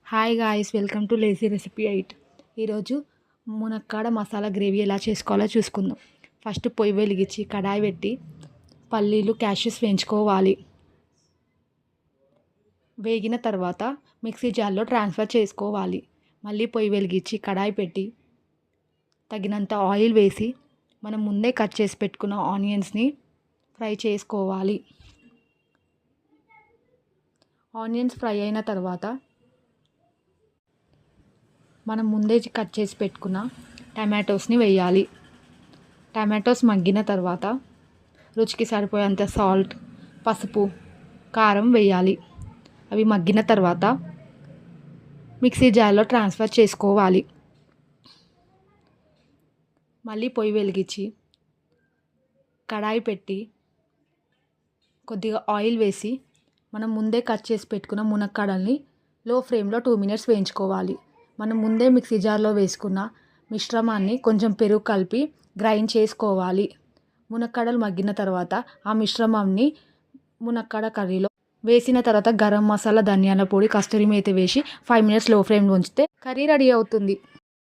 Hi guys, welcome to lazy recipe 8. ఈరోజు మునక్కాడ masala gravy ఎలా చేసుకోవాలో చూసుకుందాం. ఫస్ట్ పొయ్యి వెలిగించి కడాయి పెట్టి పల్లీలు క్యాష్యూస్ వేయించుకోవాలి. వేగిన తర్వాత మిక్సీ జార్లో ట్రాన్స్ఫర్ చేసుకోవాలి. మళ్ళీ పొయ్యి వెలిగించి కడాయి పెట్టి తగినంత ఆయిల్ వేసి మనం ముందే కట్ చేసి పెట్టుకున్న ఆనియన్స్ని ఫ్రై చేసుకోవాలి. ఆనియన్స్ ఫ్రై అయిన తర్వాత మనం ముందే కట్ చేసి పెట్టుకున్న టమాటోస్ని వేయాలి. టమాటోస్ మగ్గిన తర్వాత రుచికి సరిపోయేంత సాల్ట్, పసుపు, కారం వేయాలి. అవి మగ్గిన తర్వాత మిక్సీ జార్లో ట్రాన్స్ఫర్ చేసుకోవాలి. మళ్ళీ పొయ్యి వెలిగించి కడాయి పెట్టి కొద్దిగా ఆయిల్ వేసి మనం ముందే కట్ చేసి పెట్టుకున్న మునక్కాడల్ని లో ఫ్లేమ్లో 2 minutes వేయించుకోవాలి. మనం ముందే మిక్సీ జార్లో వేసుకున్న మిశ్రమాన్ని కొంచెం పెరుగు కలిపి గ్రైండ్ చేసుకోవాలి. మునక్కాడలు మగ్గిన తర్వాత ఆ మిశ్రమాన్ని మునక్కాడ కర్రీలో వేసిన తర్వాత గరం మసాలా, ధనియాల పొడి, కస్తూరి మేతి వేసి 5 minutes లో ఫ్లేమ్లో ఉంచితే కర్రీ రెడీ అవుతుంది.